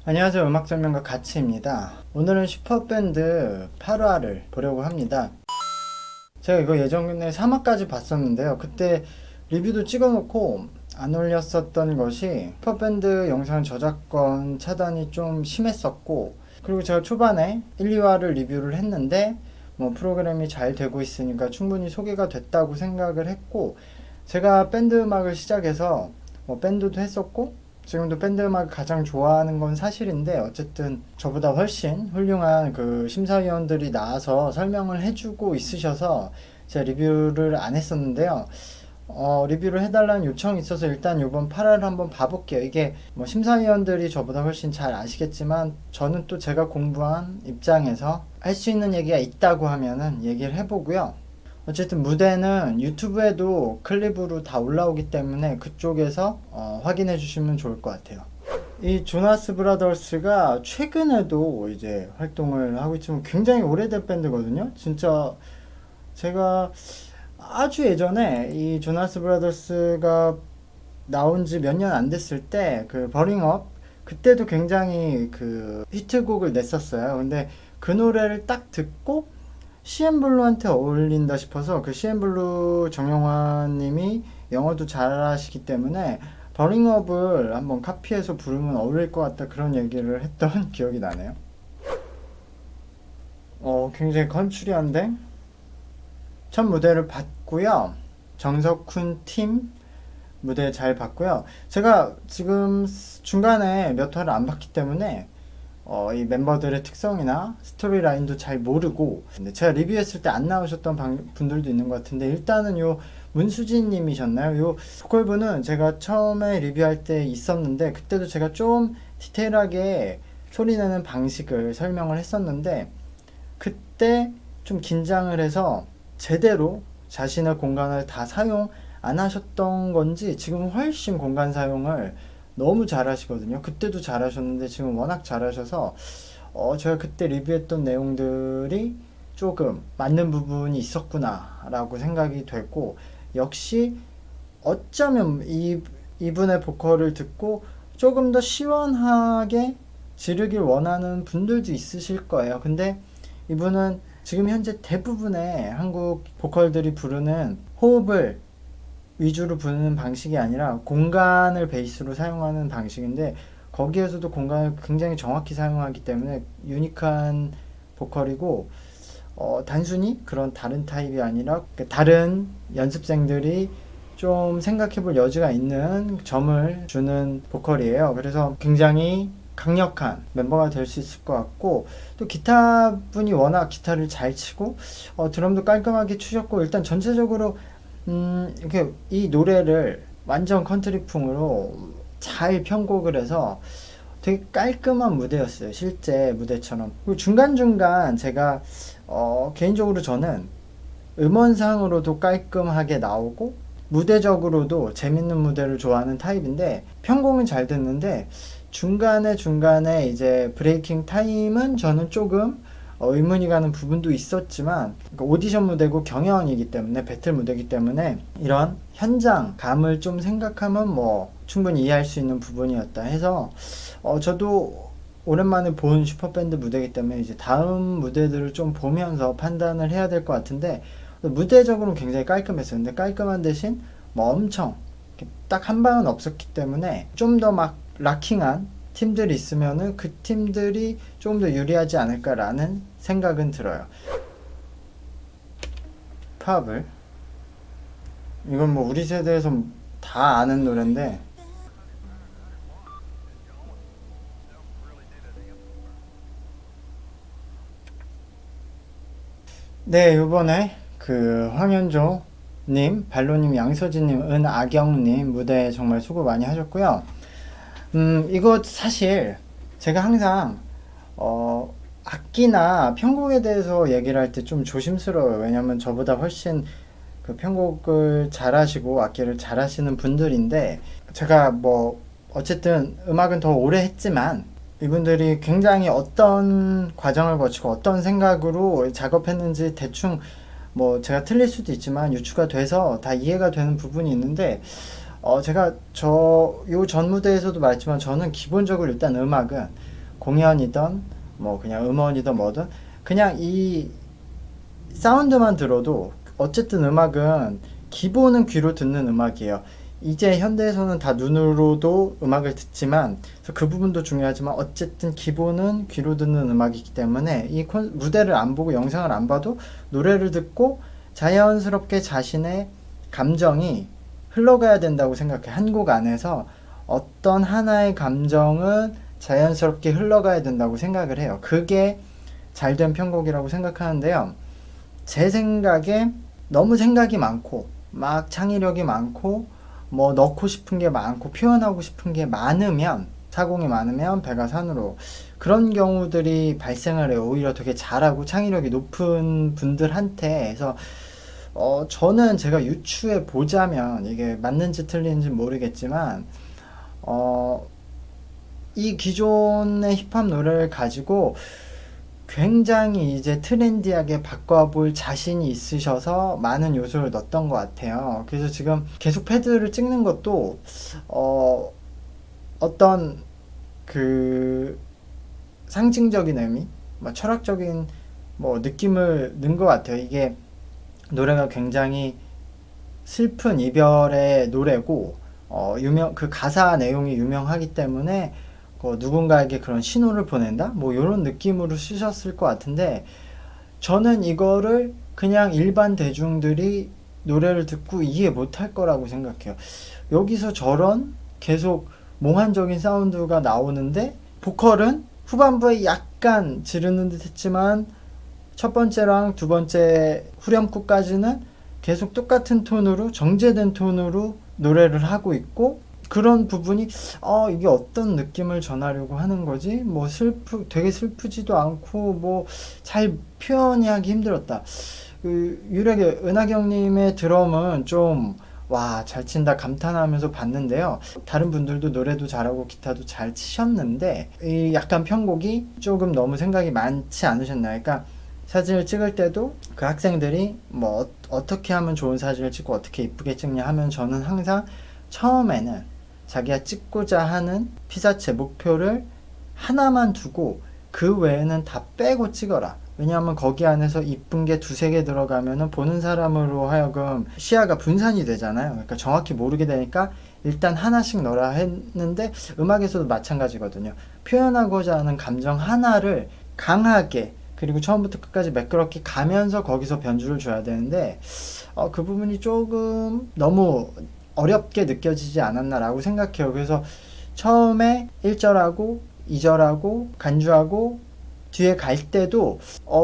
안녕하세요. 음악설명가 가치입니다. 오늘은 슈퍼밴드 8화를 보려고 합니다. 제가 이거 예전에 3화까지 봤었는데요. 그때 리뷰도 찍어놓고 안 올렸었던 것이 슈퍼밴드 영상 저작권 차단이 좀 심했었고, 그리고 제가 초반에 1, 2화를 리뷰를 했는데 프로그램이 잘 되고 있으니까 충분히 소개가 됐다고 생각을 했고, 제가 밴드 음악을 시작해서 밴드도 했었고 지금도 밴드 음악을 가장 좋아하는 건 사실인데, 어쨌든 저보다 훨씬 훌륭한 그 심사위원들이 나와서 설명을 해주고 있으셔서 제가 리뷰를 안 했었는데요. 리뷰를 해달라는 요청이 있어서 일단 이번 8화를 한번 봐볼게요. 이게 심사위원들이 저보다 훨씬 잘 아시겠지만, 저는 또 제가 공부한 입장에서 할 수 있는 얘기가 있다고 하면은 얘기를 해보고요. 어쨌든 무대는 유튜브에도 클립으로 다 올라오기 때문에 그쪽에서 확인해 주시면 좋을 것 같아요. 이 조나스 브라더스가 최근에도 이제 활동을 하고 있지만 굉장히 오래된 밴드거든요. 진짜 제가 아주 예전에 이 조나스 브라더스가 나온 지 몇 년 안 됐을 때 그 버링업, 그때도 굉장히 그 히트곡을 냈었어요. 근데 그 노래를 딱 듣고 CN블루한테 어울린다 싶어서, 그 CN블루 정영환 님이 영어도 잘하시기 때문에 버링업을 한번 카피해서 부르면 어울릴 것 같다, 그런 얘기를 했던 기억이 나네요. 굉장히 컨츄리한데 첫 무대를 봤고요. 정석훈 팀 무대 잘 봤고요. 제가 지금 중간에 몇 화를 안 봤기 때문에 이 멤버들의 특성이나 스토리 라인도 잘 모르고, 근데 제가 리뷰했을 때 안 나오셨던 분들도 있는 것 같은데, 일단은 요 문수진 님이셨나요? 요 보컬분은 제가 처음에 리뷰할 때 있었는데, 그때도 제가 좀 디테일하게 소리 내는 방식을 설명을 했었는데, 그때 좀 긴장을 해서 제대로 자신의 공간을 다 사용 안 하셨던 건지 지금 훨씬 공간 사용을 너무 잘하시거든요. 그때도 잘하셨는데 지금 워낙 잘하셔서 제가 그때 리뷰했던 내용들이 조금 맞는 부분이 있었구나 라고 생각이 됐고, 역시 어쩌면 이분의 보컬을 듣고 조금 더 시원하게 지르길 원하는 분들도 있으실 거예요. 근데 이분은 지금 현재 대부분의 한국 보컬들이 부르는 호흡을 위주로 부르는 방식이 아니라 공간을 베이스로 사용하는 방식인데, 거기에서도 공간을 굉장히 정확히 사용하기 때문에 유니크한 보컬이고, 단순히 그런 다른 타입이 아니라 다른 연습생들이 좀 생각해볼 여지가 있는 점을 주는 보컬이에요. 그래서 굉장히 강력한 멤버가 될 수 있을 것 같고, 또 기타 분이 워낙 기타를 잘 치고 드럼도 깔끔하게 추셨고, 일단 전체적으로 이렇게 이 노래를 완전 컨트리풍으로 잘 편곡을 해서 되게 깔끔한 무대였어요. 실제 무대처럼. 그리고 중간중간 제가 개인적으로 저는 음원상으로도 깔끔하게 나오고 무대적으로도 재밌는 무대를 좋아하는 타입인데, 편곡은 잘 됐는데 중간에 중간에 이제 브레이킹 타임은 저는 조금 의문이 가는 부분도 있었지만, 그러니까 오디션 무대고 경연이기 때문에, 배틀 무대이기 때문에 이런 현장감을 좀 생각하면 충분히 이해할 수 있는 부분이었다 해서 저도 오랜만에 본 슈퍼밴드 무대이기 때문에 이제 다음 무대들을 좀 보면서 판단을 해야 될 것 같은데, 무대적으로는 굉장히 깔끔했어요. 근데 깔끔한 대신 엄청 딱 한 방은 없었기 때문에 좀 더 막 락킹한 팀들이 있으면은 그 팀들이 조금 더 유리하지 않을까라는 생각은 들어요. 팝을, 이건 우리 세대에서 다 아는 노래인데, 네, 요번에 그 황현조 님, 발로님, 양서진님, 은아경님 무대 정말 수고 많이 하셨고요. 이거 사실 제가 항상 악기나 편곡에 대해서 얘기를 할 때 좀 조심스러워요. 왜냐면 저보다 훨씬 그 편곡을 잘하시고 악기를 잘하시는 분들인데, 제가 어쨌든 음악은 더 오래 했지만 이분들이 굉장히 어떤 과정을 거치고 어떤 생각으로 작업했는지 대충 제가 틀릴 수도 있지만 유추가 돼서 다 이해가 되는 부분이 있는데, 제가 요 전 무대에서도 말했지만 저는 기본적으로 일단 음악은 공연이든 뭐 그냥 음원이든 뭐든 그냥 이 사운드만 들어도 어쨌든 음악은 기본은 귀로 듣는 음악이에요. 이제 현대에서는 다 눈으로도 음악을 듣지만 그래서 그 부분도 중요하지만 어쨌든 기본은 귀로 듣는 음악이기 때문에 이 무대를 안 보고 영상을 안 봐도 노래를 듣고 자연스럽게 자신의 감정이 흘러가야 된다고 생각해. 한 곡 안에서 어떤 하나의 감정은 자연스럽게 흘러가야 된다고 생각을 해요. 그게 잘된 편곡이라고 생각하는데요. 제 생각에 너무 생각이 많고 막 창의력이 많고 뭐 넣고 싶은 게 많고 표현하고 싶은 게 많으면 사공이 많으면 배가 산으로 그런 경우들이 발생을 해요. 오히려 되게 잘하고 창의력이 높은 분들한테. 그래서 저는 제가 유추해 보자면 이게 맞는지 틀리는지 모르겠지만 어, 이 기존의 힙합 노래를 가지고 굉장히 이제 트렌디하게 바꿔볼 자신이 있으셔서 많은 요소를 넣었던 것 같아요. 그래서 지금 계속 패드를 찍는 것도 어떤 그 상징적인 의미, 뭐 철학적인 뭐 느낌을 넣은 것 같아요. 이게 노래가 굉장히 슬픈 이별의 노래고 그 가사 내용이 유명하기 때문에 누군가에게 그런 신호를 보낸다? 뭐 이런 느낌으로 쓰셨을 것 같은데 저는 이거를 그냥 일반 대중들이 노래를 듣고 이해 못할 거라고 생각해요. 여기서 저런 계속 몽환적인 사운드가 나오는데 보컬은 후반부에 약간 지르는 듯 했지만 첫 번째랑 두 번째 후렴구까지는 계속 똑같은 톤으로 정제된 톤으로 노래를 하고 있고 그런 부분이 이게 어떤 느낌을 전하려고 하는 거지? 뭐 되게 슬프지도 않고 뭐 잘 표현이 하기 힘들었다. 그 유력의 은하경님의 드럼은 좀 와, 잘 친다 감탄하면서 봤는데요. 다른 분들도 노래도 잘하고 기타도 잘 치셨는데 이 약간 편곡이 조금 너무 생각이 많지 않으셨나요? 그러니까 사진을 찍을 때도 그 학생들이 뭐 어떻게 하면 좋은 사진을 찍고 어떻게 이쁘게 찍냐 하면 저는 항상 처음에는 자기가 찍고자 하는 피사체 목표를 하나만 두고 그 외에는 다 빼고 찍어라. 왜냐하면 거기 안에서 이쁜 게 두세 개 들어가면은 보는 사람으로 하여금 시야가 분산이 되잖아요. 그러니까 정확히 모르게 되니까 일단 하나씩 넣어라 했는데 음악에서도 마찬가지거든요. 표현하고자 하는 감정 하나를 강하게 그리고 처음부터 끝까지 매끄럽게 가면서 거기서 변주를 줘야 되는데 그 부분이 조금 너무 어렵게 느껴지지 않았나라고 생각해요. 그래서 처음에 1절하고 2절하고 간주하고 뒤에 갈 때도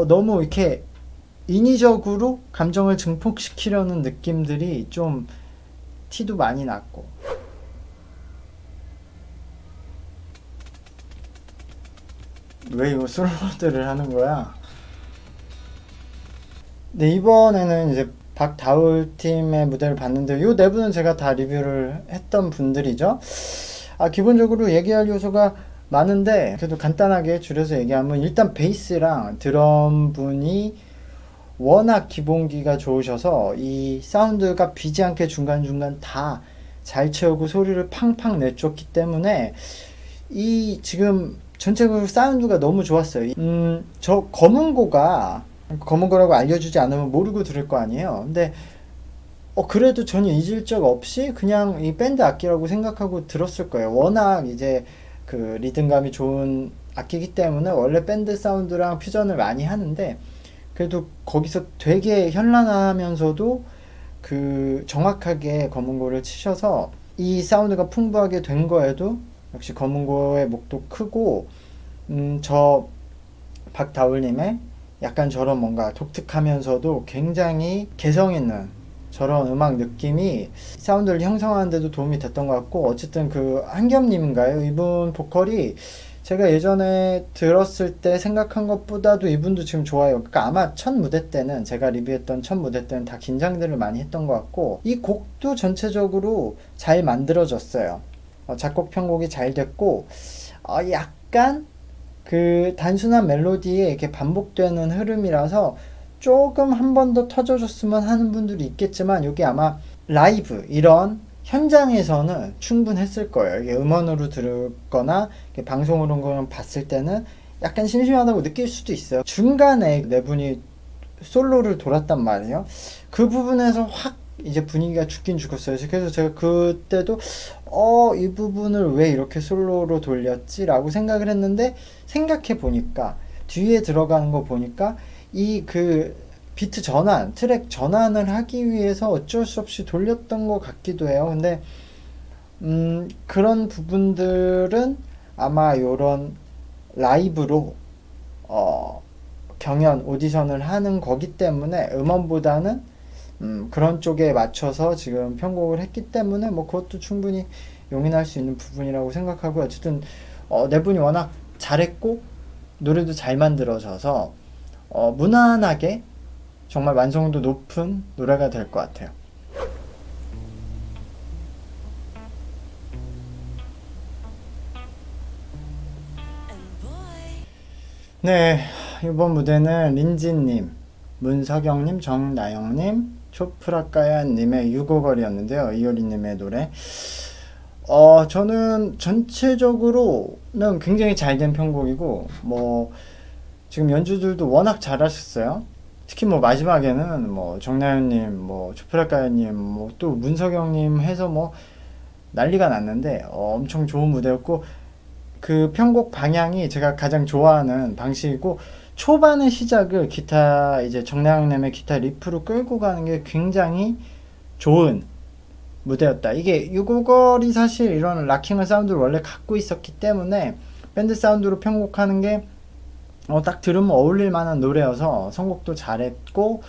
너무 이렇게 인위적으로 감정을 증폭시키려는 느낌들이 좀 티도 많이 났고 왜 이거 솔로들을 하는 거야? 네, 이번에는 이제 박다울 팀의 무대를 봤는데 이 네 분은 제가 다 리뷰를 했던 분들이죠. 기본적으로 얘기할 요소가 많은데 그래도 간단하게 줄여서 얘기하면 일단 베이스랑 드럼 분이 워낙 기본기가 좋으셔서 이 사운드가 비지 않게 중간중간 다 잘 채우고 소리를 팡팡 내쫓기 때문에 이 지금 전체적으로 사운드가 너무 좋았어요. 저 검은 거라고 알려주지 않으면 모르고 들을 거 아니에요. 근데 그래도 전혀 잊을 적 없이 그냥 이 밴드 악기라고 생각하고 들었을 거예요. 워낙 이제 그 리듬감이 좋은 악기이기 때문에 원래 밴드 사운드랑 퓨전을 많이 하는데 그래도 거기서 되게 현란하면서도 그 정확하게 검은고를 치셔서 이 사운드가 풍부하게 된 거에도 역시 검은고의 목도 크고 저 박다울님의 약간 저런 뭔가 독특하면서도 굉장히 개성 있는 저런 음악 느낌이 사운드를 형성하는 데도 도움이 됐던 것 같고 어쨌든 그 한겸님인가요? 이분 보컬이 제가 예전에 들었을 때 생각한 것보다도 이분도 지금 좋아요. 그러니까 아마 첫 무대 때는 제가 리뷰했던 첫 무대 때는 다 긴장들을 많이 했던 것 같고 이 곡도 전체적으로 잘 만들어졌어요. 작곡 편곡이 잘 됐고 약간 그 단순한 멜로디에 이렇게 반복되는 흐름이라서 조금 한 번 더 터져줬으면 하는 분들이 있겠지만 여기 아마 라이브 이런 현장에서는 충분했을 거예요. 이게 음원으로 들었거나 이게 방송으로 봤을 때는 약간 심심하다고 느낄 수도 있어요. 중간에 네 분이 솔로를 돌았단 말이에요. 그 부분에서 확 이제 분위기가 죽긴 죽었어요. 그래서 제가 그때도 이 부분을 왜 이렇게 솔로로 돌렸지? 라고 생각을 했는데, 생각해 보니까 뒤에 들어가는 거 보니까 이 그 비트 전환, 트랙 전환을 하기 위해서 어쩔 수 없이 돌렸던 것 같기도 해요. 근데 그런 부분들은 아마 요런 라이브로 경연 오디션을 하는 거기 때문에 음원보다는 그런 쪽에 맞춰서 지금 편곡을 했기 때문에 뭐 그것도 충분히 용인할 수 있는 부분이라고 생각하고요. 어쨌든 네 분이 워낙 잘했고 노래도 잘 만들어져서 무난하게 정말 완성도 높은 노래가 될 것 같아요. 네, 이번 무대는 린지님, 문석영님, 정나영님, 초프라카야님의 유고걸이었는데요. 이효리님의 노래. 저는 전체적으로는 굉장히 잘 된 편곡이고, 뭐, 지금 연주들도 워낙 잘하셨어요. 특히 뭐 마지막에는 뭐 정나연님, 뭐 초프라카야님, 뭐 또 문석영님 해서 뭐 난리가 났는데, 엄청 좋은 무대였고, 그 편곡 방향이 제가 가장 좋아하는 방식이고, 초반의 시작을 기타 이제 정나영님의 기타 리프로 끌고 가는 게 굉장히 좋은 무대였다. 이게 유고걸이 사실 이런 락킹한 사운드를 원래 갖고 있었기 때문에 밴드 사운드로 편곡하는 게 딱 들으면 어울릴 만한 노래여서 선곡도 잘했고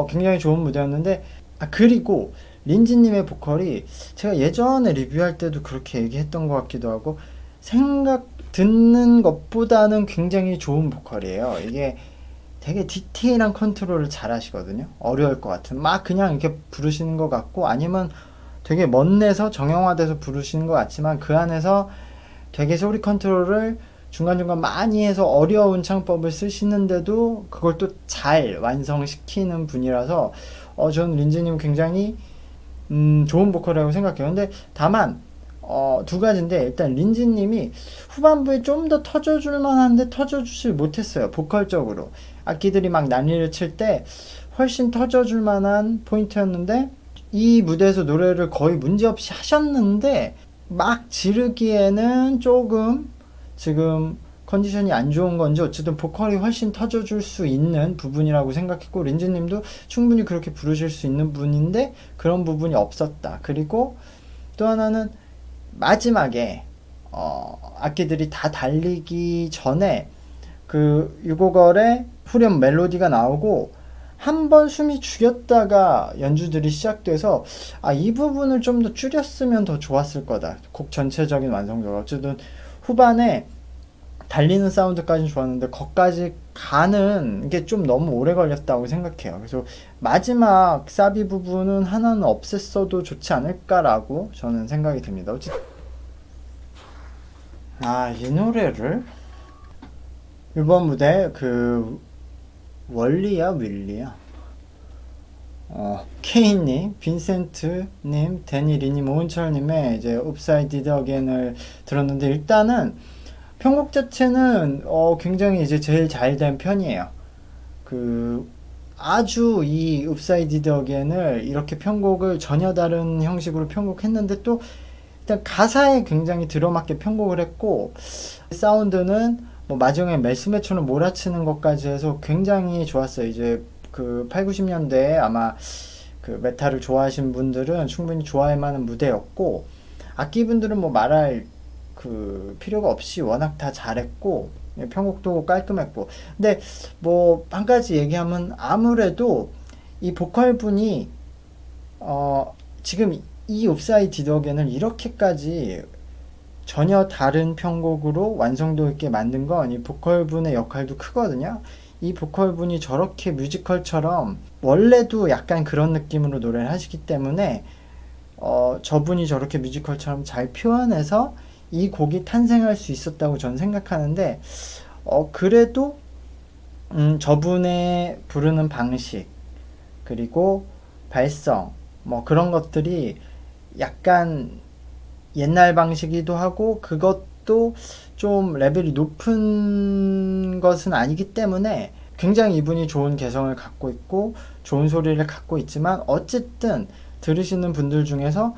굉장히 좋은 무대였는데, 그리고 린지님의 보컬이 제가 예전에 리뷰할 때도 그렇게 얘기했던 것 같기도 하고, 생각 듣는 것보다는 굉장히 좋은 보컬이에요. 이게 되게 디테일한 컨트롤을 잘 하시거든요. 어려울 것 같은 막 그냥 이렇게 부르시는 것 같고, 아니면 되게 멋내서 정형화돼서 부르시는 것 같지만 그 안에서 되게 소리 컨트롤을 중간중간 많이 해서 어려운 창법을 쓰시는데도 그걸 또 잘 완성시키는 분이라서 저는 린지님 굉장히 좋은 보컬이라고 생각해요. 근데 다만 두 가지인데, 일단 린지님이 후반부에 좀 더 터져줄 만한데 터져주질 못했어요. 보컬적으로 악기들이 막 난리를 칠 때 훨씬 터져줄 만한 포인트였는데, 이 무대에서 노래를 거의 문제없이 하셨는데 막 지르기에는 조금 지금 컨디션이 안 좋은 건지 어쨌든 보컬이 훨씬 터져줄 수 있는 부분이라고 생각했고, 린지님도 충분히 그렇게 부르실 수 있는 분인데 그런 부분이 없었다. 그리고 또 하나는 마지막에 악기들이 다 달리기 전에 그 유고걸의 후렴 멜로디가 나오고 한 번 숨이 죽였다가 연주들이 시작돼서 이 부분을 좀 더 줄였으면 더 좋았을 거다. 곡 전체적인 완성도가 어쨌든 후반에 달리는 사운드까지는 좋았는데 거기까지 가는 게 좀 너무 오래 걸렸다고 생각해요. 그래서 마지막 사비 부분은 하나는 없앴어도 좋지 않을까라고 저는 생각이 듭니다. 이 노래를 이번 무대 그 월리야 윌리야 케인님, 빈센트님, 데니리님, 오은철님의 이제 upside d again을 들었는데, 일단은 편곡 자체는 굉장히 이제 제일 잘 된 편이에요. 그 아주 이 upside d again을 이렇게 편곡을 전혀 다른 형식으로 편곡했는데, 또 일단 가사에 굉장히 들어맞게 편곡을 했고, 사운드는 뭐 마지막에 멜스매처럼 몰아치는 것까지 해서 굉장히 좋았어요. 이제 그 8, 90년대에 아마 그 메탈을 좋아하시는 분들은 충분히 좋아할 만한 무대였고, 악기분들은 뭐 말할 그 필요가 없이 워낙 다 잘했고 편곡도 깔끔했고, 근데 뭐 한 가지 얘기하면 아무래도 이 보컬분이 지금 이 옵사이 디더겐을 이렇게까지 전혀 다른 편곡으로 완성도 있게 만든 건 이 보컬분의 역할도 크거든요. 이 보컬분이 저렇게 뮤지컬처럼 원래도 약간 그런 느낌으로 노래를 하시기 때문에 저분이 저렇게 뮤지컬처럼 잘 표현해서 이 곡이 탄생할 수 있었다고 저는 생각하는데, 그래도 저분의 부르는 방식 그리고 발성 뭐 그런 것들이 약간 옛날 방식이기도 하고 그것도 좀 레벨이 높은 것은 아니기 때문에 굉장히 이분이 좋은 개성을 갖고 있고 좋은 소리를 갖고 있지만 어쨌든 들으시는 분들 중에서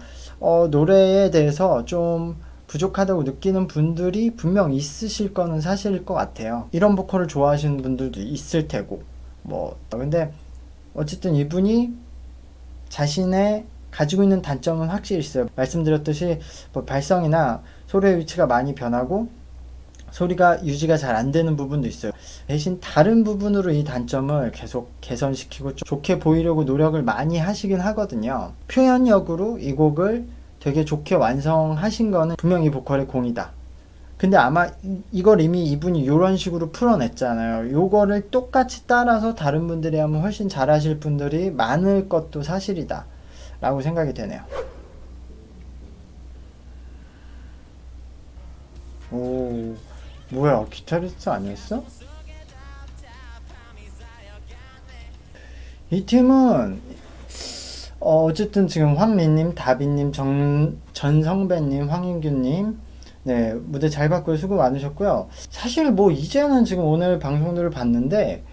노래에 대해서 좀 부족하다고 느끼는 분들이 분명 있으실 거는 사실일 것 같아요. 이런 보컬을 좋아하시는 분들도 있을 테고 근데 어쨌든 이분이 자신의 가지고 있는 단점은 확실히 있어요. 말씀드렸듯이 발성이나 소리의 위치가 많이 변하고 소리가 유지가 잘 안 되는 부분도 있어요. 대신 다른 부분으로 이 단점을 계속 개선시키고 좋게 보이려고 노력을 많이 하시긴 하거든요. 표현력으로 이 곡을 되게 좋게 완성하신 거는 분명히 보컬의 공이다. 근데 아마 이걸 이미 이분이 이런 식으로 풀어냈잖아요. 요거를 똑같이 따라서 다른 분들이 하면 훨씬 잘하실 분들이 많을 것도 사실이다 라고 생각이 되네요. 오, 뭐야, 기타리스트 아니었어? 이 팀은 어쨌든 지금 황민님, 다비님, 전성배님, 황인규님, 네, 무대 잘 봤고요. 수고 많으셨고요. 사실 이제는 지금 오늘 방송들을 봤는데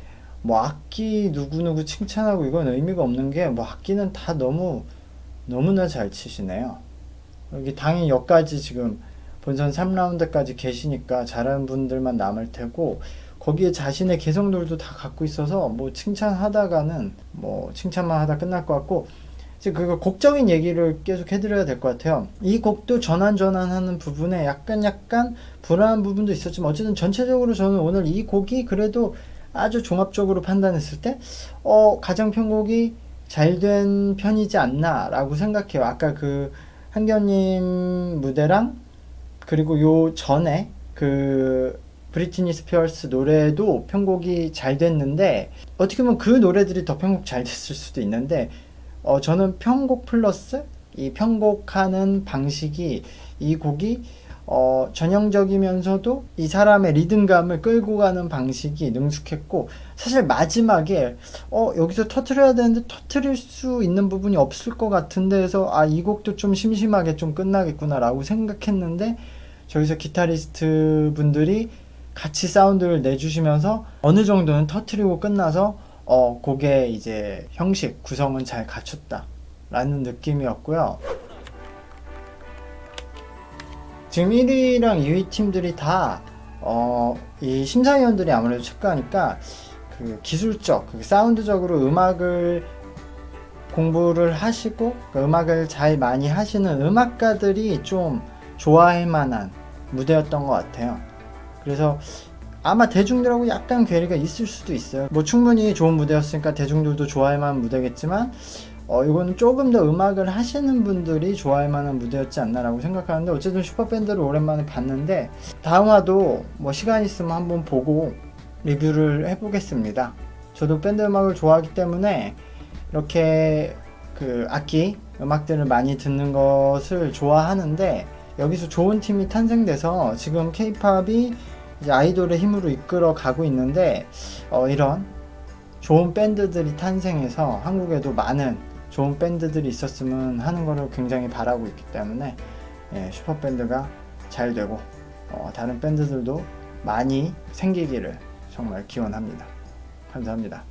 악기 누구누구 칭찬하고 이건 의미가 없는 게 악기는 다 너무나 잘 치시네요. 여기 당연히 여기까지 지금 본선 3라운드까지 계시니까 잘하는 분들만 남을 테고 거기에 자신의 개성들도 다 갖고 있어서 칭찬하다가는 칭찬만 하다 끝날 것 같고 이제 그 곡적인 얘기를 계속 해드려야 될 것 같아요. 이 곡도 전환하는 부분에 약간 불안한 부분도 있었지만 어쨌든 전체적으로 저는 오늘 이 곡이 그래도 아주 종합적으로 판단했을 때 가장 편곡이 잘 된 편이지 않나 라고 생각해요. 아까 그 한결님 무대랑 그리고 요 전에 그 브리트니 스피어스 노래도 편곡이 잘 됐는데 어떻게 보면 그 노래들이 더 편곡 잘 됐을 수도 있는데 저는 편곡 플러스 이 편곡하는 방식이 이 곡이 전형적이면서도 이 사람의 리듬감을 끌고 가는 방식이 능숙했고 사실 마지막에 여기서 터트려야 되는데 터트릴 수 있는 부분이 없을 것 같은데 해서 이 곡도 좀 심심하게 좀 끝나겠구나 라고 생각했는데 저기서 기타리스트 분들이 같이 사운드를 내주시면서 어느 정도는 터트리고 끝나서 곡의 이제 형식 구성은 잘 갖췄다 라는 느낌이었고요. 지금 1위랑 2위 팀들이 다 이 심사위원들이 아무래도 체크하니까 그 기술적, 그 사운드적으로 음악을 공부를 하시고 그 음악을 잘 많이 하시는 음악가들이 좀 좋아할 만한 무대였던 것 같아요. 그래서 아마 대중들하고 약간 괴리가 있을 수도 있어요. 충분히 좋은 무대였으니까 대중들도 좋아할 만한 무대겠지만 이거는 조금 더 음악을 하시는 분들이 좋아할 만한 무대였지 않나라고 생각하는데 어쨌든 슈퍼밴드를 오랜만에 봤는데 다음 화도 시간 있으면 한번 보고 리뷰를 해보겠습니다. 저도 밴드 음악을 좋아하기 때문에 이렇게 그 악기 음악들을 많이 듣는 것을 좋아하는데 여기서 좋은 팀이 탄생돼서 지금 K-팝이 이제 아이돌의 힘으로 이끌어 가고 있는데 이런 좋은 밴드들이 탄생해서 한국에도 많은 좋은 밴드들이 있었으면 하는 거를 굉장히 바라고 있기 때문에 슈퍼밴드가 잘 되고 다른 밴드들도 많이 생기기를 정말 기원합니다. 감사합니다.